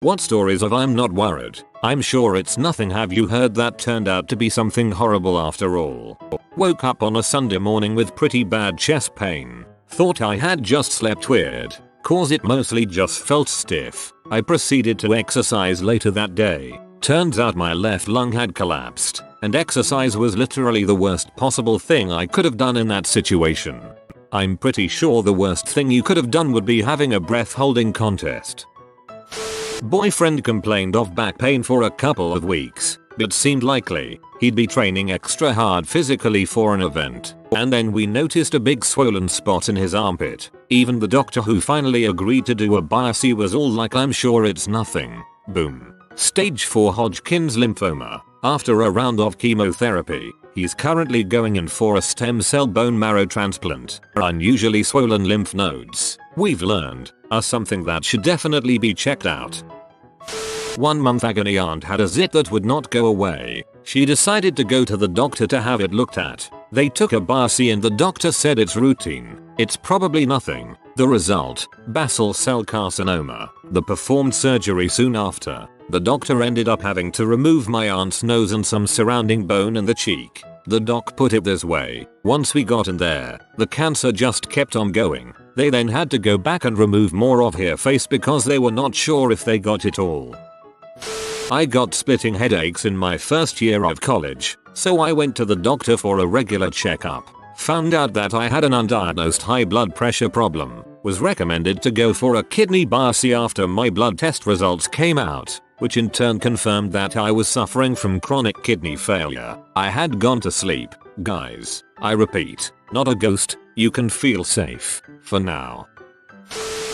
What stories of I'm not worried? I'm sure it's nothing. Have you heard that turned out to be something horrible after all? Woke up on a Sunday morning with pretty bad chest pain. Thought I had just slept weird, cause it mostly just felt stiff. I proceeded to exercise later that day. Turns out my left lung had collapsed, and exercise was literally the worst possible thing I could have done in that situation. I'm pretty sure the worst thing you could have done would be having a breath holding contest. Boyfriend complained of back pain for a couple of weeks, but seemed likely he'd be training extra hard physically for an event. And then we noticed a big swollen spot in his armpit. Even the doctor who finally agreed to do a biopsy was all like, I'm sure it's nothing. Boom. Stage 4 Hodgkin's lymphoma. After a round of chemotherapy, he's currently going in for a stem cell bone marrow transplant. Unusually swollen lymph nodes, we've learned, are something that should definitely be checked out. 1 month agony aunt had a zit that would not go away. She decided to go to the doctor to have it looked at. They took a biopsy and the doctor said it's routine. It's probably nothing. The result, basal cell carcinoma. They performed surgery soon after. The doctor ended up having to remove my aunt's nose and some surrounding bone in the cheek. The doc put it this way: once we got in there, the cancer just kept on going. They then had to go back and remove more of her face because they were not sure if they got it all. I got splitting headaches in my first year of college, so I went to the doctor for a regular checkup. Found out that I had an undiagnosed high blood pressure problem. Was recommended to go for a kidney biopsy after my blood test results came out, which in turn confirmed that I was suffering from chronic kidney failure. I had gone to sleep. Guys, I repeat, not a ghost. You can feel safe for now.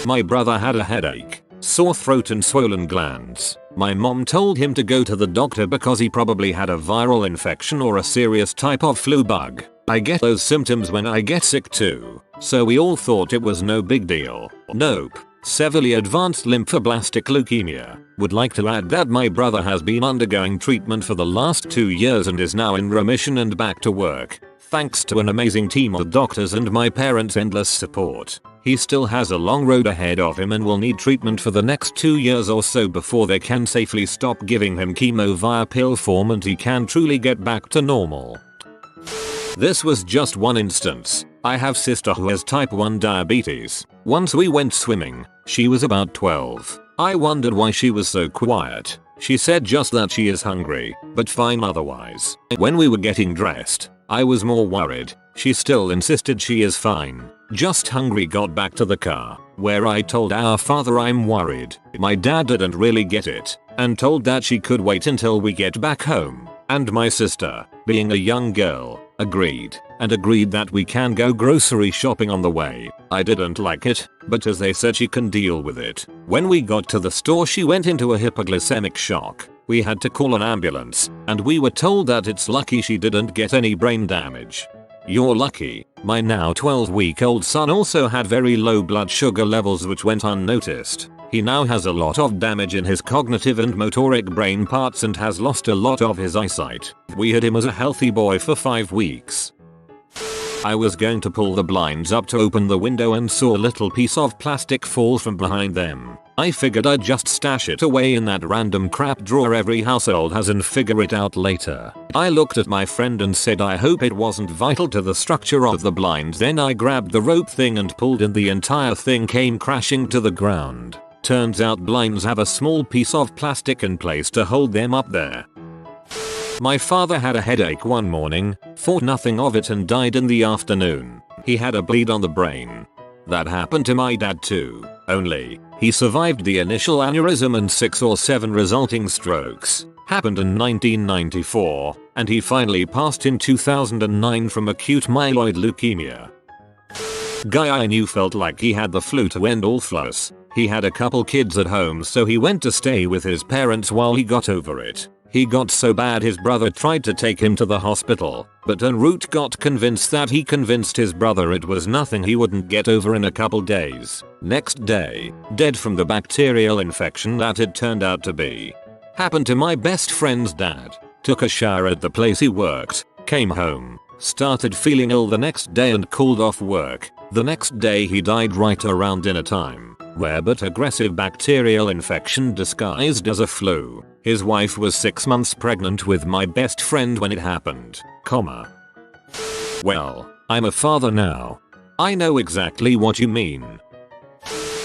My brother had a headache, sore throat and swollen glands. My mom told him to go to the doctor because he probably had a viral infection or a serious type of flu bug. I get those symptoms when I get sick too, so we all thought it was no big deal. Nope. Severely advanced lymphoblastic leukemia. Would like to add that my brother has been undergoing treatment for the last 2 years and is now in remission and back to work, thanks to an amazing team of doctors and my parents' endless support. He still has a long road ahead of him and will need treatment for the next 2 years or so before they can safely stop giving him chemo via pill form and he can truly get back to normal. This was just one instance. I have sister who has type 1 diabetes. Once we went swimming. She was about 12. I wondered why she was so quiet. She said just that she is hungry, but fine otherwise. When we were getting dressed, I was more worried. She still insisted she is fine, just hungry. Got back to the car, where I told our father I'm worried. My dad didn't really get it, and told that she could wait until we get back home. And my sister, being a young girl, agreed that we can go grocery shopping on the way. I didn't like it, but as they said she can deal with it. When we got to the store she went into a hypoglycemic shock. We had to call an ambulance, and we were told that it's lucky she didn't get any brain damage. You're lucky. My now 12-week-old son also had very low blood sugar levels which went unnoticed. He now has a lot of damage in his cognitive and motoric brain parts and has lost a lot of his eyesight. We had him as a healthy boy for 5 weeks. I was going to pull the blinds up to open the window and saw a little piece of plastic fall from behind them. I figured I'd just stash it away in that random crap drawer every household has and figure it out later. I looked at my friend and said I hope it wasn't vital to the structure of the blinds. Then I grabbed the rope thing and pulled and the entire thing came crashing to the ground. Turns out blinds have a small piece of plastic in place to hold them up there. My father had a headache one morning, thought nothing of it and died in the afternoon. He had a bleed on the brain. That happened to my dad too, only he survived the initial aneurysm and 6 or 7 resulting strokes. Happened in 1994, and he finally passed in 2009 from acute myeloid leukemia. Guy I knew felt like he had the flu to end all fuss. He had a couple kids at home so he went to stay with his parents while he got over it. He got so bad his brother tried to take him to the hospital, but en route got convinced that he convinced his brother it was nothing he wouldn't get over in a couple days. Next day, dead from the bacterial infection that it turned out to be. Happened to my best friend's dad. Took a shower at the place he worked, came home, started feeling ill the next day and called off work. The next day he died right around dinner time. Rare but aggressive bacterial infection disguised as a flu. His wife was 6 months pregnant with my best friend when it happened, comma. Well, I'm a father now. I know exactly what you mean.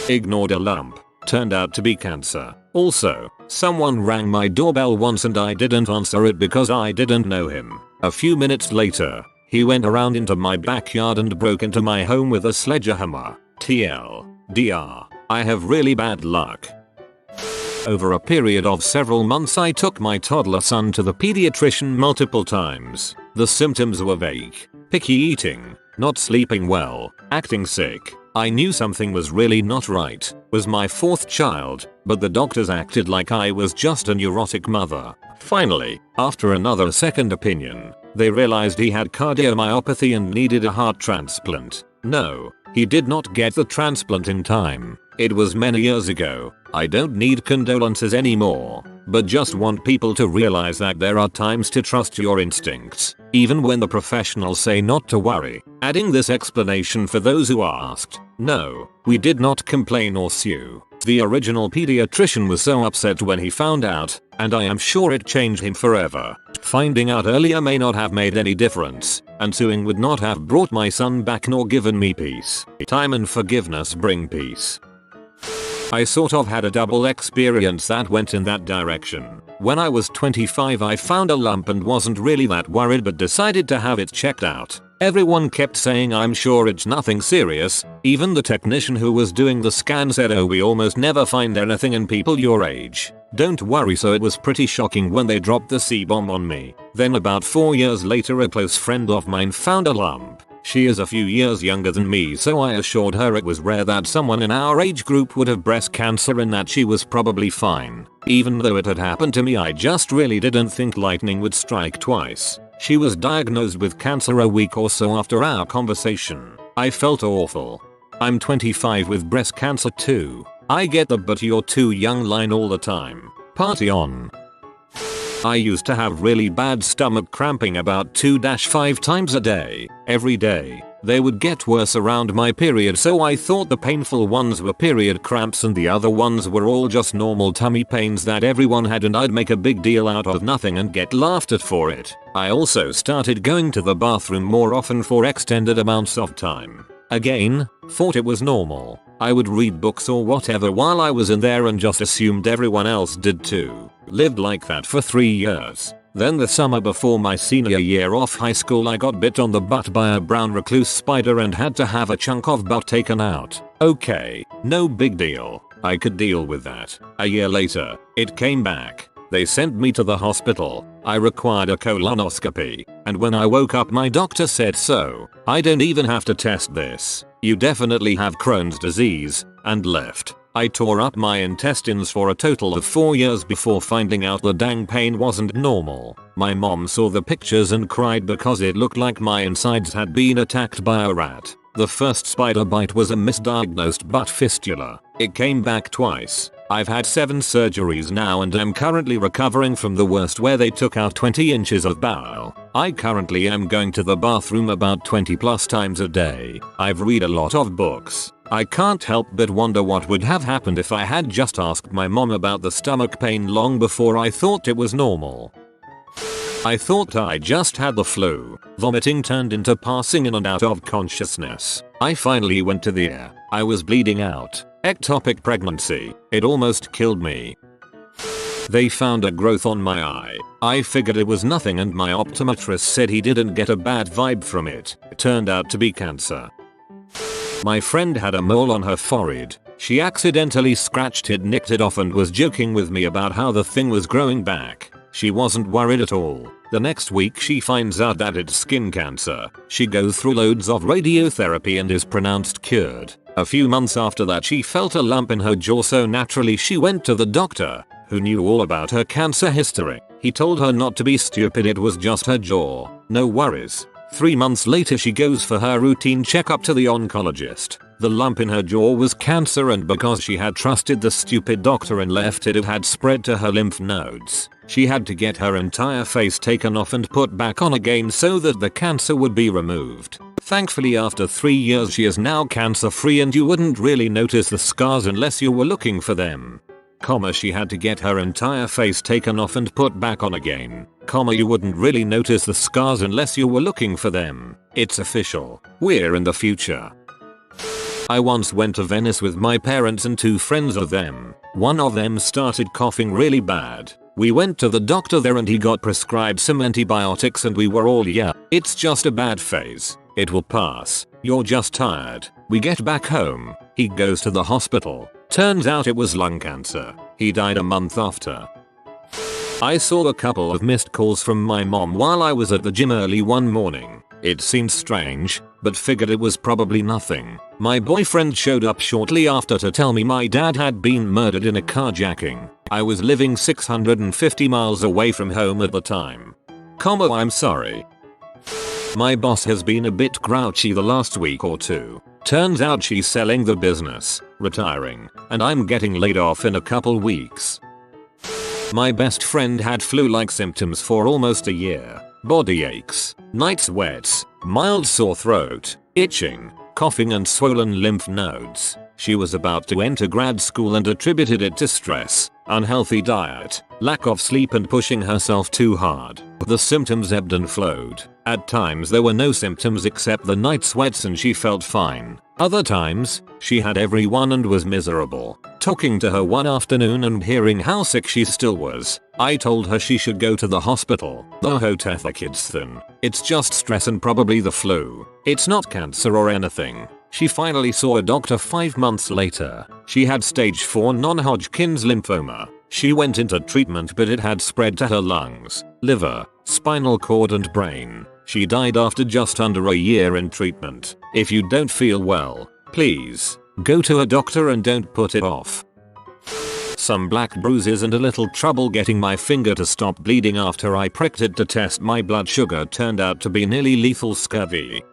Ignored a lump. Turned out to be cancer. Also, someone rang my doorbell once and I didn't answer it because I didn't know him. A few minutes later, he went around into my backyard and broke into my home with a sledgehammer. TLDR. I have really bad luck. Over a period of several months I took my toddler son to the pediatrician multiple times. The symptoms were vague. Picky eating, not sleeping well, acting sick. I knew something was really not right. Was my 4th child, but the doctors acted like I was just a neurotic mother. Finally, after another second opinion, they realized he had cardiomyopathy and needed a heart transplant. No, he did not get the transplant in time. It was many years ago. I don't need condolences anymore, but just want people to realize that there are times to trust your instincts, even when the professionals say not to worry. Adding this explanation for those who asked, no, we did not complain or sue. The original pediatrician was so upset when he found out, and I am sure it changed him forever. Finding out earlier may not have made any difference, and suing would not have brought my son back nor given me peace. Time and forgiveness bring peace. I sort of had a double experience that went in that direction. When I was 25 I found a lump and wasn't really that worried but decided to have it checked out. Everyone kept saying I'm sure it's nothing serious. Even the technician who was doing the scan said, oh, we almost never find anything in people your age. Don't worry. So it was pretty shocking when they dropped the C-bomb on me. Then about 4 years later a close friend of mine found a lump. She is a few years younger than me, so I assured her it was rare that someone in our age group would have breast cancer and that she was probably fine. Even though it had happened to me, I just really didn't think lightning would strike twice. She was diagnosed with cancer a week or so after our conversation. I felt awful. I'm 25 with breast cancer too. I get the but you're too young line all the time. Party on. I used to have really bad stomach cramping about 2-5 times a day. Every day. They would get worse around my period, so I thought the painful ones were period cramps and the other ones were all just normal tummy pains that everyone had, and I'd make a big deal out of nothing and get laughed at for it. I also started going to the bathroom more often for extended amounts of time. Again, thought it was normal. I would read books or whatever while I was in there and just assumed everyone else did too. Lived like that for 3 years. Then the summer before my senior year off high school I got bit on the butt by a brown recluse spider and had to have a chunk of butt taken out. Okay, no big deal. I could deal with that. A year later, it came back. They sent me to the hospital. I required a colonoscopy, and when I woke up my doctor said, so, I don't even have to test this. You definitely have Crohn's disease, and left. I tore up my intestines for a total of 4 years before finding out the dang pain wasn't normal. My mom saw the pictures and cried because it looked like my insides had been attacked by a rat. The first spider bite was a misdiagnosed butt fistula. It came back twice. I've had 7 surgeries now and am currently recovering from the worst where they took out 20 inches of bowel. I currently am going to the bathroom about 20 plus times a day. I've read a lot of books. I can't help but wonder what would have happened if I had just asked my mom about the stomach pain long before I thought it was normal. I thought I just had the flu. Vomiting turned into passing in and out of consciousness. I finally went to the ER. I was bleeding out. Ectopic pregnancy. It almost killed me. They found a growth on my eye. I figured it was nothing and my optometrist said he didn't get a bad vibe from it. It turned out to be cancer. My friend had a mole on her forehead. She accidentally scratched it, nicked it off and was joking with me about how the thing was growing back. She wasn't worried at all. The next week she finds out that it's skin cancer. She goes through loads of radiotherapy and is pronounced cured. A few months after that she felt a lump in her jaw, so naturally she went to the doctor, who knew all about her cancer history. He told her not to be stupid, it was just her jaw. No worries. 3 months later she goes for her routine checkup to the oncologist. The lump in her jaw was cancer, and because she had trusted the stupid doctor and left it had spread to her lymph nodes. She had to get her entire face taken off and put back on again so that the cancer would be removed. Thankfully after 3 years she is now cancer free and you wouldn't really notice the scars unless you were looking for them. She had to get her entire face taken off and put back on again. You wouldn't really notice the scars unless you were looking for them. It's official. We're in the future. I once went to Venice with my parents and 2 friends of them. One of them started coughing really bad. We went to the doctor there and he got prescribed some antibiotics and we were all, yeah, it's just a bad phase. It will pass. You're just tired. We get back home. He goes to the hospital. Turns out it was lung cancer. He died a month after. I saw a couple of missed calls from my mom while I was at the gym early one morning. It seemed strange, but figured it was probably nothing. My boyfriend showed up shortly after to tell me my dad had been murdered in a carjacking. I was living 650 miles away from home at the time. I'm sorry. My boss has been a bit grouchy the last week or 2. Turns out she's selling the business, retiring, and I'm getting laid off in a couple weeks. My best friend had flu-like symptoms for almost a year. Body aches, night sweats, mild sore throat, itching, coughing and swollen lymph nodes. She was about to enter grad school and attributed it to stress, unhealthy diet, lack of sleep and pushing herself too hard. The symptoms ebbed and flowed. At times there were no symptoms except the night sweats and she felt fine. Other times, she had every one and was miserable. Talking to her one afternoon and hearing how sick she still was, I told her she should go to the hospital. It's just stress and probably the flu. It's not cancer or anything. She finally saw a doctor 5 months later. She had stage 4 non-Hodgkin's lymphoma. She went into treatment but it had spread to her lungs, liver, spinal cord and brain. She died after just under a year in treatment. If you don't feel well, please go to a doctor and don't put it off. Some black bruises and a little trouble getting my finger to stop bleeding after I pricked it to test my blood sugar turned out to be nearly lethal scurvy.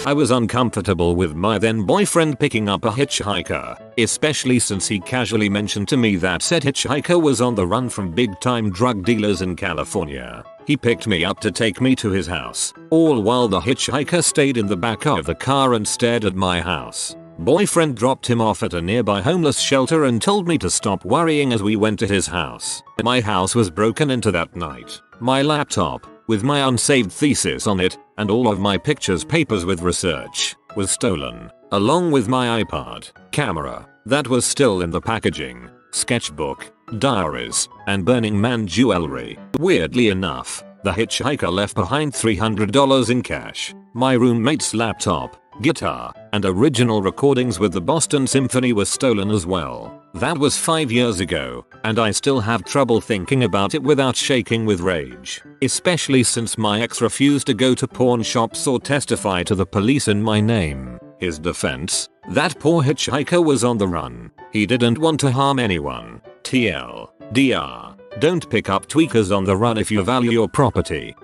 I was uncomfortable with my then boyfriend picking up a hitchhiker, especially since he casually mentioned to me that said hitchhiker was on the run from big-time drug dealers in California. He picked me up to take me to his house, all while the hitchhiker stayed in the back of the car and stared at my house. Boyfriend dropped him off at a nearby homeless shelter and told me to stop worrying as we went to his house. My house was broken into that night. My laptop, with my unsaved thesis on it, and all of my pictures papers with research, was stolen, along with my iPod, camera, that was still in the packaging, sketchbook, diaries, and Burning Man jewelry. Weirdly enough, the hitchhiker left behind $300 in cash, my roommate's laptop, guitar, and original recordings with the Boston Symphony was stolen as well. That was 5 years ago, and I still have trouble thinking about it without shaking with rage, especially since my ex refused to go to pawn shops or testify to the police in my name. His defense? That poor hitchhiker was on the run. He didn't want to harm anyone. TLDR. Don't pick up tweakers on the run if you value your property.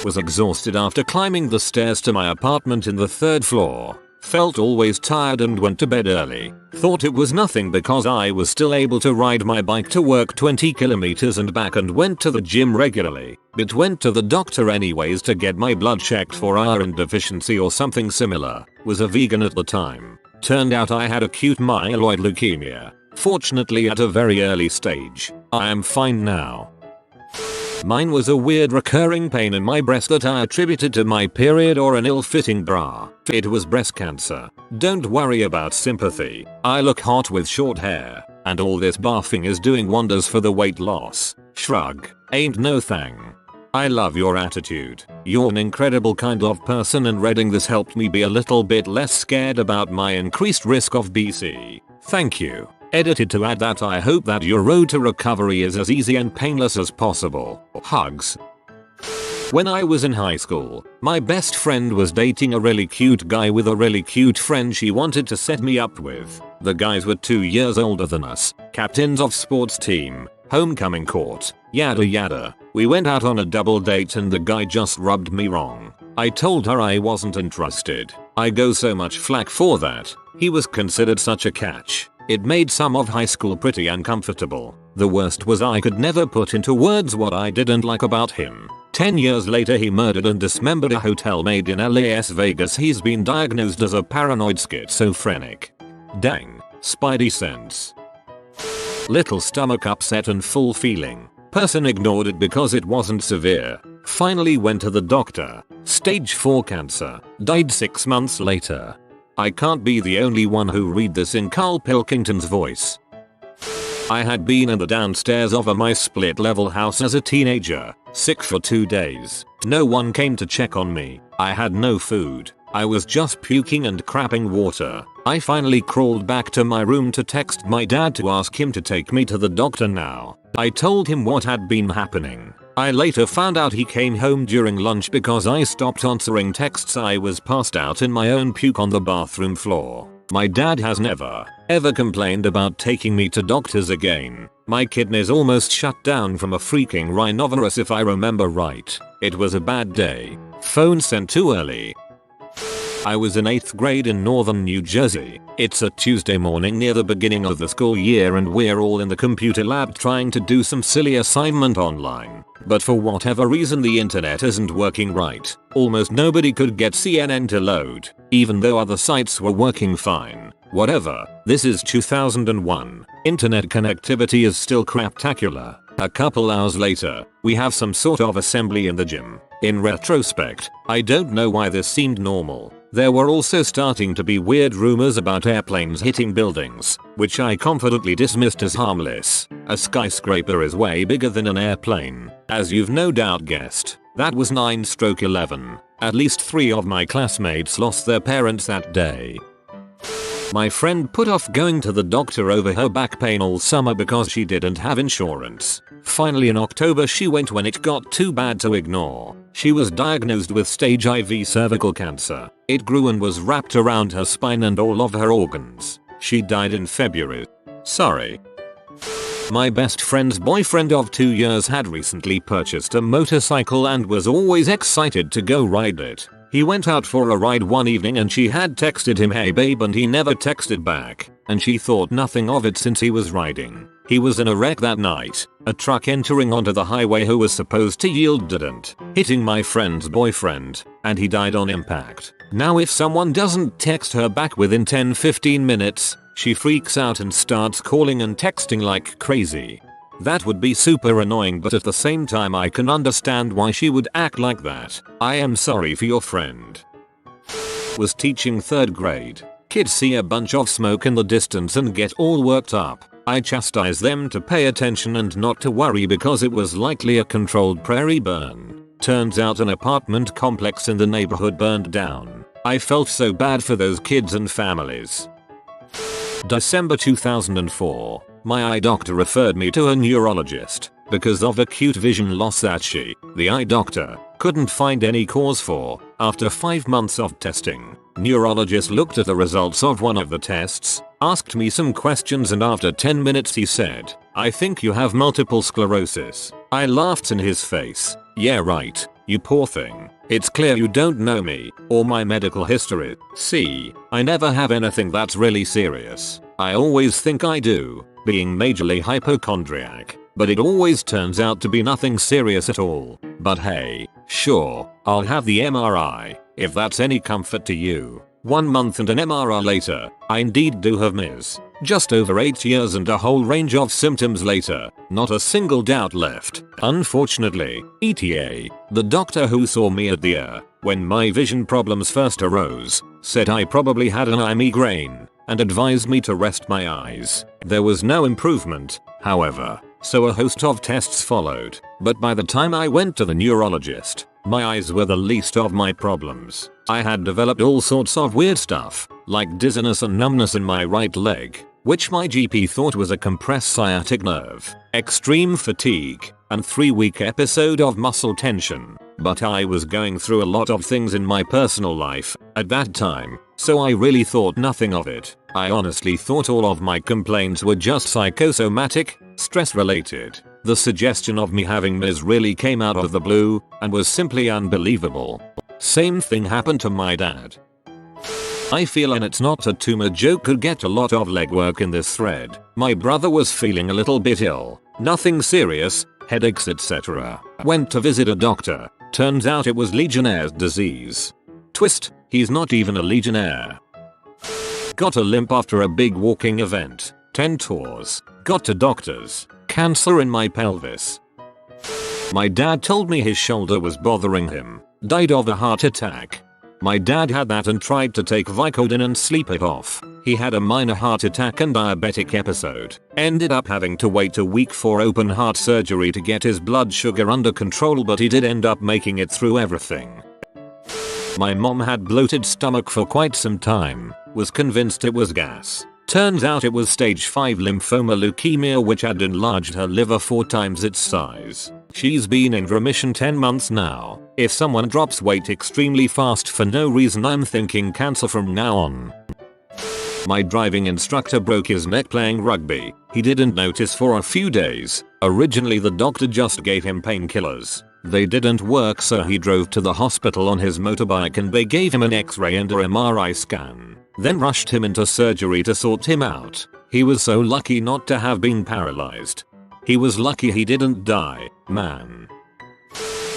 Was exhausted after climbing the stairs to my apartment in the 3rd floor. Felt always tired and went to bed early. Thought it was nothing because I was still able to ride my bike to work 20 kilometers and back and went to the gym regularly, but went to the doctor anyways to get my blood checked for iron deficiency or something similar. Was a vegan at the time. Turned out I had acute myeloid leukemia. Fortunately at a very early stage. I am fine now. Mine was a weird recurring pain in my breast that I attributed to my period or an ill-fitting bra. It was breast cancer. Don't worry about sympathy. I look hot with short hair, and all this barfing is doing wonders for the weight loss. Shrug. Ain't no thing. I love your attitude. You're an incredible kind of person and reading this helped me be a little bit less scared about my increased risk of BC. Thank you. Edited to add that I hope that your road to recovery is as easy and painless as possible. Hugs. When I was in high school, my best friend was dating a really cute guy with a really cute friend she wanted to set me up with. The guys were 2 years older than us, captains of sports team, homecoming court, yada yada. We went out on a double date and the guy just rubbed me wrong. I told her I wasn't interested. I go so much flack for that. He was considered such a catch. It made some of high school pretty uncomfortable. The worst was I could never put into words what I didn't like about him. 10 years later he murdered and dismembered a hotel maid in Las Vegas. He's been diagnosed as a paranoid schizophrenic. Dang. Spidey sense. Little stomach upset and full feeling. Person ignored it because it wasn't severe. Finally went to the doctor. Stage 4 cancer. Died 6 months later. I can't be the only one who read this in Carl Pilkington's voice. I had been in the downstairs of my split level house as a teenager, sick for 2 days. No one came to check on me. I had no food. I was just puking and crapping water. I finally crawled back to my room to text my dad to ask him to take me to the doctor now. I told him what had been happening. I later found out he came home during lunch because I stopped answering texts. I was passed out in my own puke on the bathroom floor. My dad has never, ever complained about taking me to doctors again. My kidneys almost shut down from a freaking rhinovirus if I remember right. It was a bad day. Phone sent too early. I was in 8th grade in northern New Jersey. It's a Tuesday morning near the beginning of the school year and we're all in the computer lab trying to do some silly assignment online. But for whatever reason the internet isn't working right. Almost nobody could get CNN to load, even though other sites were working fine. Whatever, this is 2001. Internet connectivity is still craptacular. A couple hours later, we have some sort of assembly in the gym. In retrospect, I don't know why this seemed normal. There were also starting to be weird rumors about airplanes hitting buildings, which I confidently dismissed as harmless. A skyscraper is way bigger than an airplane, as you've no doubt guessed. That was 9/11. At least 3 of my classmates lost their parents that day. My friend put off going to the doctor over her back pain all summer because she didn't have insurance. Finally in October she went when it got too bad to ignore. She was diagnosed with stage IV cervical cancer. It grew and was wrapped around her spine and all of her organs. She died in February. Sorry. My best friend's boyfriend of 2 years had recently purchased a motorcycle and was always excited to go ride it. He went out for a ride one evening and she had texted him "Hey babe" and he never texted back, and she thought nothing of it since he was riding. He was in a wreck that night. A truck entering onto the highway who was supposed to yield didn't, hitting my friend's boyfriend, and he died on impact. Now if someone doesn't text her back within 10-15 minutes, she freaks out and starts calling and texting like crazy. That would be super annoying, but at the same time I can understand why she would act like that. I am sorry for your friend. Was teaching 3rd grade. Kids see a bunch of smoke in the distance and get all worked up. I chastise them to pay attention and not to worry because it was likely a controlled prairie burn. Turns out an apartment complex in the neighborhood burned down. I felt so bad for those kids and families. December 2004. My eye doctor referred me to a neurologist because of acute vision loss that she, the eye doctor, couldn't find any cause for. After 5 months of testing, neurologist looked at the results of one of the tests, asked me some questions, and after 10 minutes he said, "I think you have multiple sclerosis." I laughed in his face. "Yeah right, you poor thing. It's clear you don't know me or my medical history. See, I never have anything that's really serious. I always think I do, being majorly hypochondriac, but it always turns out to be nothing serious at all. But hey, sure, I'll have the MRI, if that's any comfort to you." 1 month and an MRI later, I indeed do have MS. Just over 8 years and a whole range of symptoms later, not a single doubt left. Unfortunately, ETA, the doctor who saw me at the ear when my vision problems first arose, said I probably had an eye migraine and advised me to rest my eyes. There was no improvement, however, so a host of tests followed, but by the time I went to the neurologist, my eyes were the least of my problems. I had developed all sorts of weird stuff, like dizziness and numbness in my right leg, which my GP thought was a compressed sciatic nerve, extreme fatigue, and 3-week episode of muscle tension. But I was going through a lot of things in my personal life at that time, so I really thought nothing of it. I honestly thought all of my complaints were just psychosomatic, stress related. The suggestion of me having MS really came out of the blue and was simply unbelievable. Same thing happened to my dad. I feel and it's not a tumor joke could get a lot of legwork in this thread. My brother was feeling a little bit ill. Nothing serious, headaches etc. Went to visit a doctor. Turns out it was Legionnaire's disease. Twist, he's not even a Legionnaire. Got a limp after a big walking event. 10 tours. Got to doctors. Cancer in my pelvis. My dad told me his shoulder was bothering him. Died of a heart attack. My dad had that and tried to take Vicodin and sleep it off. He had a minor heart attack and diabetic episode. Ended up having to wait a week for open heart surgery to get his blood sugar under control, but he did end up making it through everything. My mom had bloated stomach for quite some time. Was convinced it was gas. Turns out it was stage 5 lymphoma leukemia which had enlarged her liver 4 times its size. She's been in remission 10 months now. If someone drops weight extremely fast for no reason, I'm thinking cancer from now on. My driving instructor broke his neck playing rugby. He didn't notice for a few days. Originally the doctor just gave him painkillers. They didn't work, so he drove to the hospital on his motorbike and they gave him an X-ray and a MRI scan. Then rushed him into surgery to sort him out. He was so lucky not to have been paralyzed. He was lucky he didn't die, man.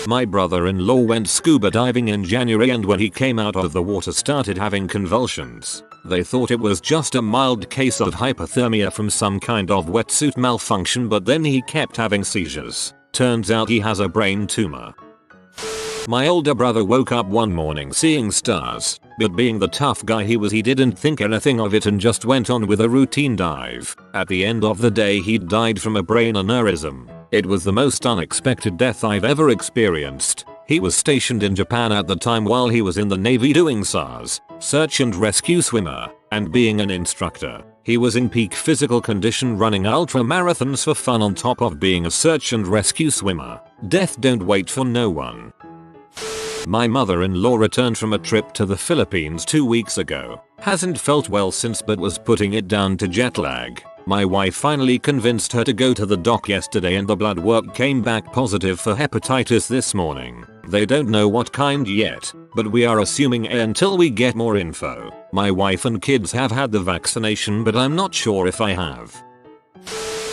My brother-in-law went scuba diving in January and when he came out of the water started having convulsions. They thought it was just a mild case of hypothermia from some kind of wetsuit malfunction, but then he kept having seizures. Turns out he has a brain tumor. My older brother woke up one morning seeing stars, but being the tough guy he was, he didn't think anything of it and just went on with a routine dive. At the end of the day he died from a brain aneurysm. It was the most unexpected death I've ever experienced. He was stationed in Japan at the time while he was in the Navy doing SARS, search and rescue swimmer, and being an instructor. He was in peak physical condition running ultra marathons for fun on top of being a search and rescue swimmer. Death don't wait for no one. My mother-in-law returned from a trip to the Philippines 2 weeks ago. Hasn't felt well since but was putting it down to jet lag. My wife finally convinced her to go to the doc yesterday and the blood work came back positive for hepatitis this morning. They don't know what kind yet, but we are assuming A until we get more info. My wife and kids have had the vaccination but I'm not sure if I have.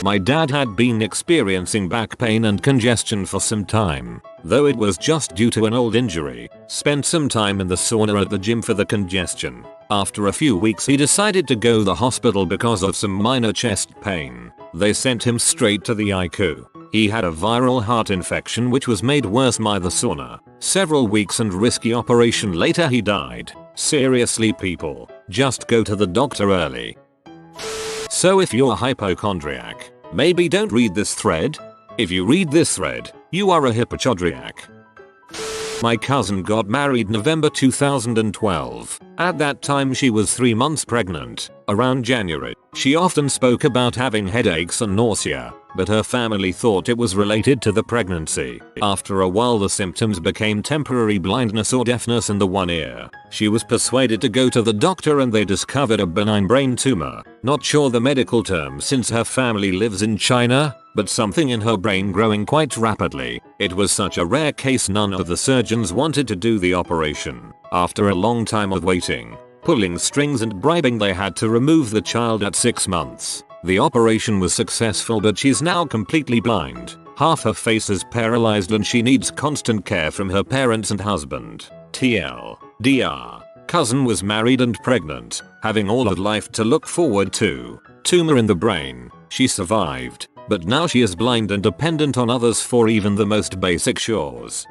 My dad had been experiencing back pain and congestion for some time, though it was just due to an old injury. Spent some time in the sauna at the gym for the congestion. After a few weeks he decided to go to the hospital because of some minor chest pain. They sent him straight to the ICU. He had a viral heart infection which was made worse by the sauna. Several weeks and risky operation later he died. Seriously people, just go to the doctor early. So if you're a hypochondriac, maybe don't read this thread. If you read this thread, you are a hypochondriac. My cousin got married November 2012. At that time she was 3 months pregnant. Around January, she often spoke about having headaches and nausea, but her family thought it was related to the pregnancy. After a while the symptoms became temporary blindness or deafness in the one ear. She was persuaded to go to the doctor and they discovered a benign brain tumor. Not sure the medical term since her family lives in China, but something in her brain growing quite rapidly. It was such a rare case none of the surgeons wanted to do the operation. After a long time of waiting, pulling strings and bribing, they had to remove the child at 6 months. The operation was successful but she's now completely blind. Half her face is paralyzed and she needs constant care from her parents and husband. TLDR. Cousin was married and pregnant, having all of life to look forward to. Tumor in the brain. She survived, but now she is blind and dependent on others for even the most basic chores.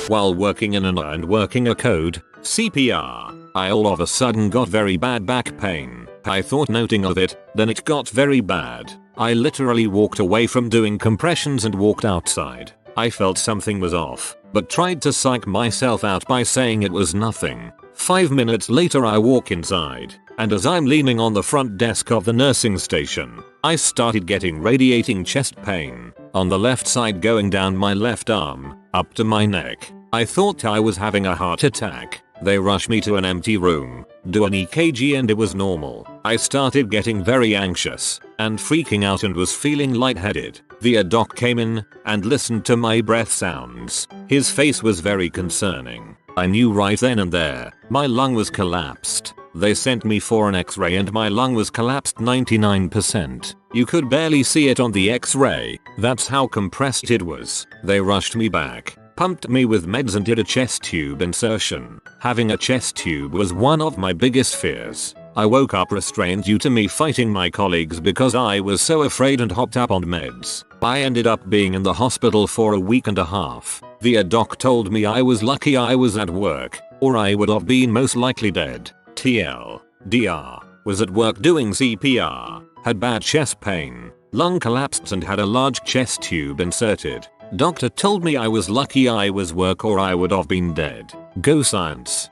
While working in an and working a code, CPR, I all of a sudden got very bad back pain. I thought noting of it, then it got very bad. I literally walked away from doing compressions and walked outside. I felt something was off, but tried to psych myself out by saying it was nothing. 5 minutes later I walk inside, and as I'm leaning on the front desk of the nursing station, I started getting radiating chest pain. On the left side going down my left arm, up to my neck. I thought I was having a heart attack. They rushed me to an empty room, do an EKG and it was normal. I started getting very anxious and freaking out and was feeling lightheaded. The doc came in and listened to my breath sounds. His face was very concerning. I knew right then and there My lung was collapsed. They sent me for an x-ray and my lung was collapsed 99%. You could barely see it on the x-ray. That's how compressed it was. They rushed me back, pumped me with meds and did a chest tube insertion. Having a chest tube was one of my biggest fears. I woke up restrained due to me fighting my colleagues because I was so afraid and hopped up on meds. I ended up being in the hospital for a week and a half. The doc told me I was lucky I was at work, or I would have been most likely dead. TLDR, was at work doing CPR, had bad chest pain, lung collapsed and had a large chest tube inserted. Doctor told me I was lucky I was work or I would have been dead. Go science.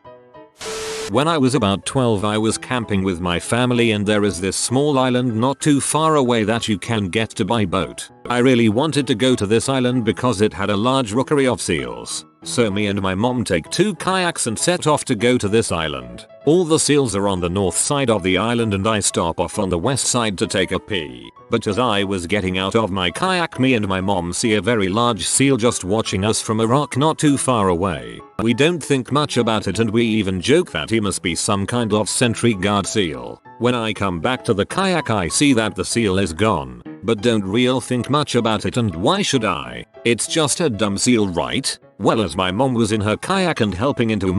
When I was about 12 I was camping with my family and there is this small island not too far away that you can get to by boat. I really wanted to go to this island because it had a large rookery of seals. So me and my mom take 2 kayaks and set off to go to this island. All the seals are on the north side of the island and I stop off on the west side to take a pee. But as I was getting out of my kayak me and my mom see a very large seal just watching us from a rock not too far away. We don't think much about it and we even joke that he must be some kind of sentry guard seal. When I come back to the kayak I see that the seal is gone, but don't real think much about it and why should I? It's just a dumb seal, right? Well, as my mom was in her kayak and helping into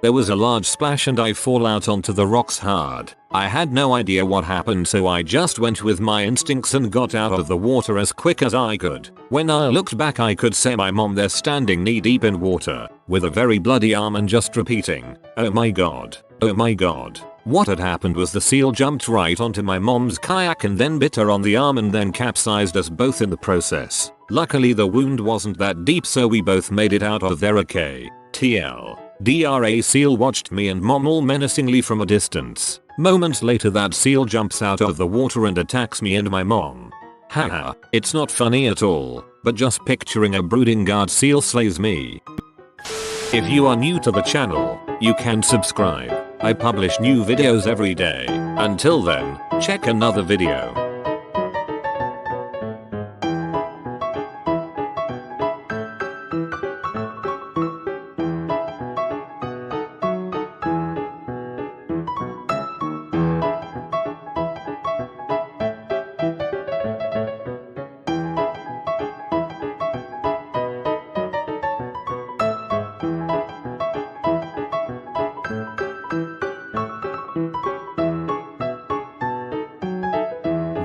there was a large splash and I fall out onto the rocks hard. I had no idea what happened so I just went with my instincts and got out of the water as quick as I could. When I looked back I could see my mom there standing knee deep in water, with a very bloody arm and just repeating, "Oh my god, oh my god." What had happened was the seal jumped right onto my mom's kayak and then bit her on the arm and then capsized us both in the process. Luckily the wound wasn't that deep so we both made it out of there okay. TLDR, seal watched me and mom all menacingly from a distance. Moments later that seal jumps out of the water and attacks me and my mom. Haha, it's not funny at all, but just picturing a brooding guard seal slays me. If you are new to the channel, you can subscribe. I publish new videos every day. Until then, check another video.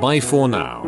Bye for now.